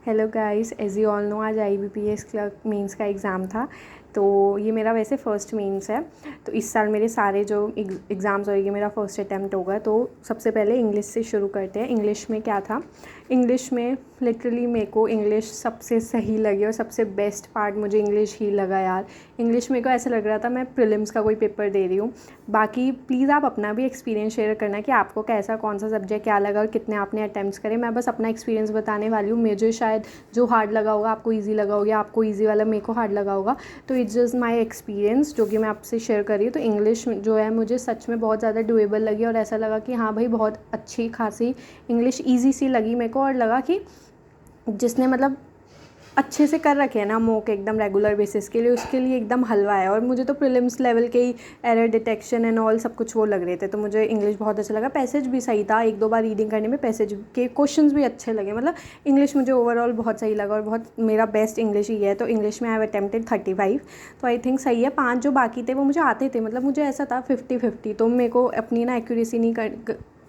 Hello guys, as you all know आज IBPS clerk mains का exam था। तो ये मेरा वैसे फ़र्स्ट मेंस है। तो इस साल मेरे सारे जो एग्ज़ाम्स होएंगे मेरा फ़र्स्ट अटैम्प्ट होगा। तो सबसे पहले इंग्लिश से शुरू करते हैं। इंग्लिश में क्या था, इंग्लिश में लिटरली मेरे को इंग्लिश सबसे सही लगी और सबसे बेस्ट पार्ट मुझे इंग्लिश ही लगा यार। इंग्लिश मेरे को ऐसा लग रहा था मैं प्रीलिम्स का कोई पेपर दे रही हूँ। बाकी प्लीज़ आप अपना भी एक्सपीरियंस शेयर करना कि आपको कैसा कौन सा सब्जेक्ट क्या लगा और कितने आपने अटैम्प्ट्स करे। मैं बस अपना एक्सपीरियंस बताने वाली हूँ। मुझे शायद जो हार्ड लगा होगा आपको ईजी लगा होगा, आपको ईजी वाला मेरे को हार्ड लगा होगा। तो इट्स जस्ट माई एक्सपीरियंस जो कि मैं आपसे शेयर कर रही हूँ। तो इंग्लिश जो है मुझे सच में बहुत ज़्यादा डुएबल लगी और ऐसा लगा कि हाँ भाई बहुत अच्छी खासी इंग्लिश ईजी सी लगी मेरे को। और लगा कि जिसने मतलब अच्छे से कर रखे हैं ना मॉक एकदम रेगुलर बेसिस के लिए, उसके लिए एकदम हलवा है। और मुझे तो प्रीलिम्स लेवल के ही एरर डिटेक्शन एंड ऑल सब कुछ वो लग रहे थे। तो मुझे इंग्लिश बहुत अच्छा लगा। पैसेज भी सही था, एक दो बार रीडिंग करने में पैसेज के क्वेश्चंस भी अच्छे लगे। मतलब इंग्लिश मुझे ओवरऑल बहुत सही लगा और बहुत मेरा बेस्ट इंग्लिश ही है। तो इंग्लिश में आई हैव अटेम्प्टेड 35, तो आई थिंक सही है। 5 जो बाकी थे वो मुझे आते थे, मतलब मुझे ऐसा था 50-50। तो मेरे को अपनी ना एक्यूरेसी नहीं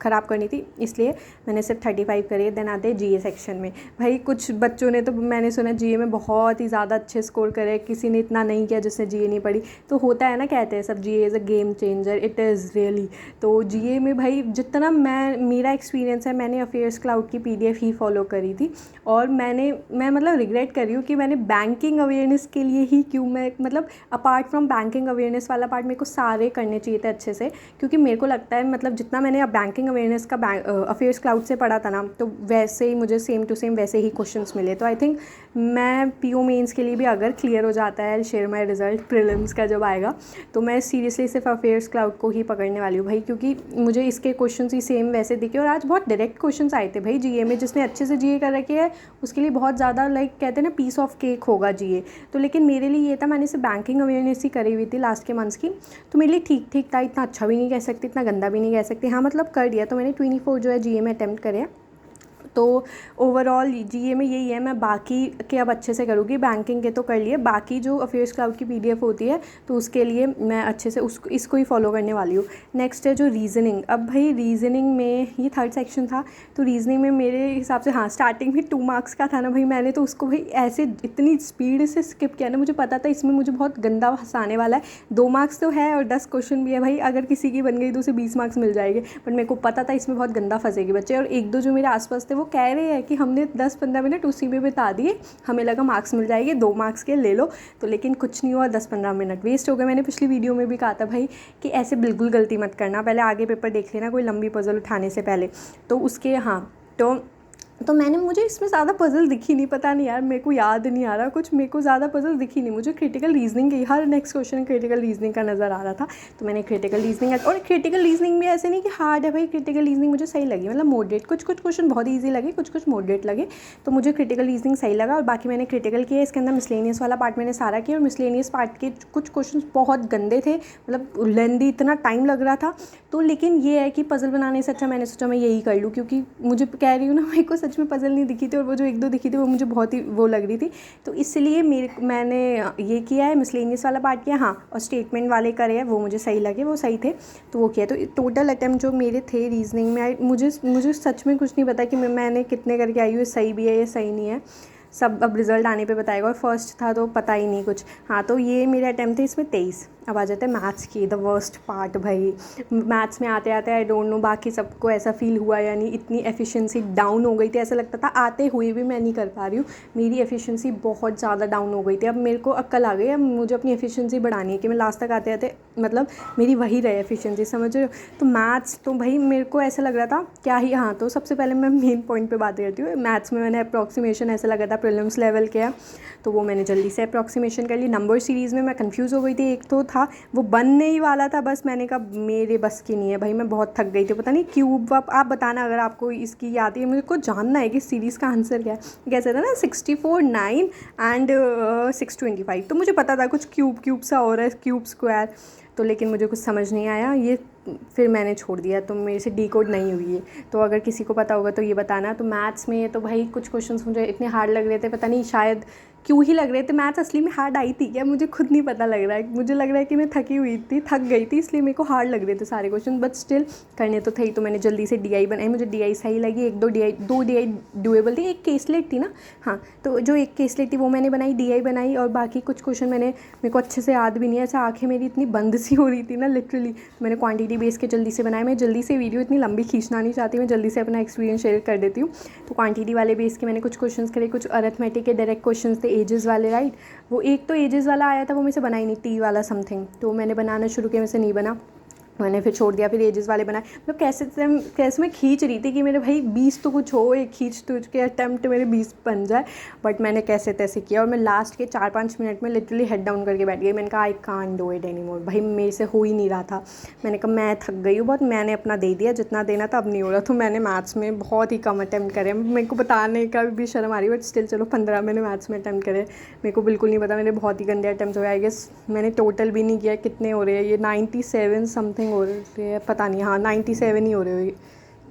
ख़राब करनी थी, इसलिए मैंने सिर्फ 35 करे। देन आते हैं GA सेक्शन में। भाई कुछ बच्चों ने तो मैंने सुना GA में बहुत ही ज़्यादा अच्छे स्कोर करे, किसी ने इतना नहीं किया जिसने GA नहीं पढ़ी। तो होता है ना, कहते हैं सब GA is a game changer, it is really. तो GA में भाई जितना मेरा एक्सपीरियंस है, मैंने अफेयर्स क्लाउड की PDF ही फॉलो करी थी। और मैं मतलब रिग्रेट कर रही हूँ कि मैंने बैंकिंग अवेयरनेस के लिए ही क्यों मैं मतलब अपार्ट फ्रॉम बैंकिंग अवेयरनेस वाला पार्ट मेरे को सारे करने चाहिए थे अच्छे से। क्योंकि मेरे को लगता है मतलब जितना मैंने अब बैंकिंग अवेयरनेस का अफेयर्स क्लाउड से पढ़ा था ना, तो वैसे ही मुझे सेम टू सेम वैसे ही क्वेश्चंस मिले। तो आई थिंक मैं PO मेंस के लिए भी अगर क्लियर हो जाता है, शेयर माई रिजल्ट प्रीलिम्स का जब आएगा, तो मैं सीरियसली सिर्फ अफेयर्स क्लाउड को ही पकड़ने वाली हूँ भाई। क्योंकि मुझे इसके क्वेश्चन ही सेम वैसे दिखे और आज बहुत डायरेक्ट क्वेश्चन आए थे भाई GA में। जिसने अच्छे से GA कर रखी है उसके लिए बहुत ज़्यादा लाइक कहते हैं ना पीस ऑफ केक होगा GA। तो लेकिन मेरे लिए ये था, मैंने सिर्फ बैंकिंग अवेयरनेस ही करी हुई थी लास्ट के मंथ्स की। तो मेरे लिए ठीक ठीक था, इतना अच्छा भी नहीं कह सकती, इतना गंदा भी नहीं कह सकती। हाँ मतलब कर दिया। तो मैंने 24 जो है GA में अटैम्प्ट करे। तो ओवरऑल GA में यही है। मैं बाकी के अब अच्छे से करूँगी। बैंकिंग के तो कर लिए, बाकी जो अफेयर्स क्लाउड की PDF होती है तो उसके लिए मैं अच्छे से इसको ही फॉलो करने वाली हूँ। नेक्स्ट है जो रीजनिंग। अब भाई रीजनिंग में ये 3rd सेक्शन था। तो रीजनिंग में मेरे हिसाब से हाँ स्टार्टिंग में 2 मार्क्स का था ना भाई, मैंने तो उसको भाई ऐसे इतनी स्पीड से स्किप किया ना। मुझे पता था इसमें मुझे बहुत गंदा हंसाने वाला है। 2 मार्क्स तो है और 10 क्वेश्चन भी है भाई। अगर किसी की बन गई तो उसे 20 मार्क्स मिल जाएंगे, बट मेरे को पता था इसमें बहुत गंदा फंसेगी बच्चे। और एक दो जो मेरे आसपास थे वो कह रहे हैं कि हमने 10-15 मिनट उसी में बिता दिए, हमें लगा मार्क्स मिल जाएंगे, 2 मार्क्स के ले लो। तो लेकिन कुछ नहीं हुआ, 10-15 मिनट वेस्ट हो गए। मैंने पिछली वीडियो में भी कहा था भाई कि ऐसे बिल्कुल गलती मत करना, पहले आगे पेपर देख लेना कोई लंबी पजल उठाने से पहले। तो उसके हाँ तो मैंने मुझे इसमें ज़्यादा पजल दिखी नहीं, पता नहीं यार मेरे को याद नहीं आ रहा कुछ, मेरे को ज़्यादा पजल दिखी नहीं। मुझे क्रिटिकल रीजनिंग की हर नेक्स्ट क्वेश्चन क्रिटिकल रीजनिंग का नज़र आ रहा था। तो मैंने क्रिटिकल रीजनिंग, और क्रिटिकल रीजनिंग भी ऐसे नहीं कि हार्ड है भाई, क्रिटिकल रीजनिंग मुझे सही लगी, मतलब मॉडरेट। कुछ क्वेश्चन बहुत ईजी लगे, कुछ मॉडरेट लगे। तो मुझे क्रिटिकल रीजनिंग सही लगा। और बाकी मैंने क्रिटिकल किया, इसके अंदर मिसलेनियस वाला पार्ट मैंने सारा किया। और मिसलेनियस पार्ट के कुछ क्वेश्चन बहुत गंदे थे, मतलब लेंदी, इतना टाइम लग रहा था। तो लेकिन ये है कि पजल बनाने से अच्छा मैंने सोचा मैं यही कर लूँ, क्योंकि मुझे कह रही हूँ ना मेरे को सच में पजल नहीं दिखी थी, और वो जो 1-2 दिखी थी वो मुझे बहुत ही वो लग रही थी। तो इसलिए मैंने ये किया है, मिसलेनियस वाला पार्ट किया। हाँ, और स्टेटमेंट वाले करे हैं वो मुझे सही लगे, वो सही थे तो वो किया। तो टोटल अटैम्प्ट जो मेरे थे रीजनिंग में, मुझे सच में कुछ नहीं पता कि मैंने कितने करके आई हूँ, ये सही भी है या सही नहीं है, सब अब रिज़ल्ट आने पे बताएगा। और फर्स्ट था तो पता ही नहीं कुछ। हाँ, तो ये मेरे अटैम्प्ट थे इसमें 23। अब आ जाते हैं मैथ्स की, द वर्स्ट पार्ट भाई। मैथ्स में आते आते आई डोंट नो बाकी सबको ऐसा फील हुआ या नहीं, इतनी एफिशिएंसी डाउन हो गई थी, ऐसा लगता था आते हुए भी मैं नहीं कर पा रही हूँ। मेरी एफिशिएंसी बहुत ज़्यादा डाउन हो गई थी। अब मेरे को अक्ल आ गई, अब मुझे अपनी एफिशिएंसी बढ़ानी है कि मैं लास्ट तक आते आते मतलब मेरी वही रहे एफिशिएंसी, समझ रहे हो। तो मैथ्स तो भाई मेरे को ऐसा लग रहा था क्या ही। हाँ, तो सबसे पहले मैं मेन पॉइंट पे बात करती हूँ। मैथ्स में मैंने अप्रॉक्सीमेशन ऐसा लगा था प्रीलिम्स लेवल के है, तो वो मैंने जल्दी से अप्रॉक्सीमेशन कर ली। नंबर सीरीज़ में मैं कंफ्यूज हो गई थी, एक तो था वो बनने ही वाला था, बस मैंने कहा मेरे बस की नहीं है भाई, मैं बहुत थक गई थी। पता नहीं क्यूब, आप बताना अगर आपको इसकी याद है, मुझे को जानना है कि सीरीज़ का आंसर क्या है। कैसे था ना 64, 9 एंड 625। तो मुझे पता था कुछ क्यूब सा हो रहा है, क्यूब स्क्वायर। तो लेकिन मुझे कुछ समझ नहीं आया ये, फिर मैंने छोड़ दिया। तो मेरे से डिकोड नहीं हुई है। तो अगर किसी को पता होगा तो ये बताना। तो मैथ्स में तो भाई कुछ क्वेश्चंस मुझे इतने हार्ड लग रहे थे, पता नहीं शायद क्यों ही लग रहे थे। मैथ्स असली में हार्ड आई थी क्या, मुझे खुद नहीं पता लग रहा है। मुझे लग रहा है कि मैं थक गई थी, इसलिए मेरे को हार्ड लग रहे थे सारे क्वेश्चन, बट स्टिल करने तो थे ही। तो मैंने जल्दी से DI बनाई, मुझे DI सही लगी। दो DI डुएबल थी, एक केसलेट थी ना, हाँ, तो जो एक केसलेट थी वो मैंने बनाई, DI बनाई, और बाकी कुछ क्वेश्चन मेरे को अच्छे से याद भी नहीं है। ऐसा आँखें मेरी इतनी बंद सी हो रही थी ना लिटरली। मैंने क्वांटिटी बेस के जल्दी से बनाए। मैं जल्दी से वीडियो इतनी लंबी खींचना नहीं चाहती, मैं जल्दी से अपना एक्सपीरियंस शेयर कर देती हूँ। तो क्वांटिटी वाले बेस के मैंने कुछ क्वेश्चंस करे, कुछ अरिथमेटिक के डायरेक्ट क्वेश्चंस थे, एजेस वाले, राइट। वो एक तो एजेस वाला आया था, वो मेरे से बना ही नहीं, T वाला समथिंग, तो मैंने बनाना शुरू किया, मेरे से नहीं बना, मैंने फिर छोड़ दिया। फिर एजेस वाले बनाए। मतलब कैसे मैं खींच रही थी कि मेरे भाई 20 तो कुछ हो, एक खींच तुझ के अटैम्प्ट मेरे 20 बन जाए, बट मैंने कैसे तैसे किया, और मैं लास्ट के 4-5 मिनट में लिटरली हेड डाउन करके बैठ गई। मैंने कहा I can't do it any more, भाई मेरे से हो ही नहीं रहा था। मैंने कहा मैं थक गई हूँ बहुत, मैंने अपना दे दिया जितना देना था, अब नहीं हो रहा। तो मैंने मैथ्स में बहुत ही कम अटैम्प्ट करे, मेरे को बताने का भी शर्म आ रही है, बट स्टिल चलो 15 मैंने मैथ्स में अटैम्प्ट करे। मेरे को बिल्कुल नहीं पता, मेरे बहुत ही गंदे अटैम्प्ट हुए। आई गेस मैंने टोटल भी नहीं किया कितने हो रहे हैं, ये 97 समथिंग हो रहे हैं, पता नहीं, हाँ 97 ही हो रहे हो,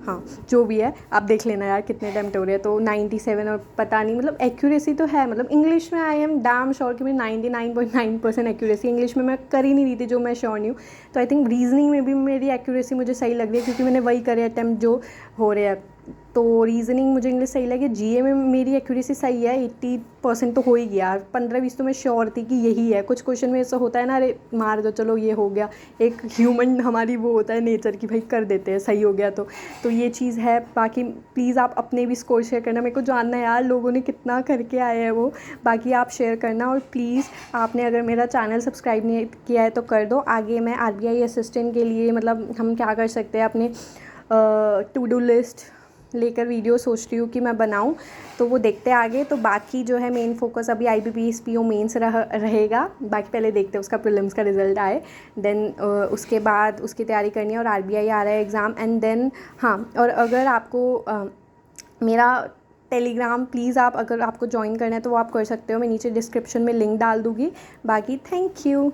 हाँ जो भी है आप देख लेना यार कितने अटैम्प्ट हो रहे हैं। तो 97, और पता नहीं, मतलब एक्यूरेसी तो है, मतलब इंग्लिश में आई एम डैम श्योर कि मेरी 99.9% एक्यूरेसी, इंग्लिश में मैं कर ही नहीं रही थी जो मैं श्योर नहीं हूँ। तो आई थिंक रीजनिंग में भी मेरी एक्यूरेसी मुझे सही लग रही है, क्योंकि मैंने वही करे अटैम्प्ट जो हो रहे हैं। तो रीजनिंग मुझे इंग्लिश सही लगी। GA में मेरी एक्यूरेसी सही है, 80% तो हो ही गया। 15-20 तो मैं श्योर थी कि यही है। कुछ क्वेश्चन में ऐसा होता है ना, अरे मार दो चलो ये हो गया, एक ह्यूमन हमारी वो होता है नेचर की, भाई कर देते हैं, सही हो गया। तो ये चीज़ है। बाकी प्लीज़ आप अपने भी स्कोर शेयर करना, मेरे को जानना है यार लोगों ने कितना करके आए हैं वो। बाकी आप शेयर करना, और प्लीज़ आपने अगर मेरा चैनल सब्सक्राइब नहीं किया है तो कर दो। आगे मैं RBI असिस्टेंट के लिए मतलब हम क्या कर सकते हैं, अपने टू डू लिस्ट लेकर वीडियो सोच रही हूँ कि मैं बनाऊँ, तो वो देखते हैं आगे। तो बाकी जो है मेन फोकस अभी IBPS PO मेंस रहेगा। बाकी पहले देखते हैं उसका प्रीलिम्स का रिजल्ट आए, देन उसके बाद उसकी तैयारी करनी है, और RBI आ रहा है एग्ज़ाम, एंड देन हाँ। और अगर आपको मेरा टेलीग्राम प्लीज़ आप अगर आपको ज्वाइन करना है तो वो आप कर सकते हो, मैं नीचे डिस्क्रिप्शन में लिंक डाल दूँगी। बाकी थैंक यू।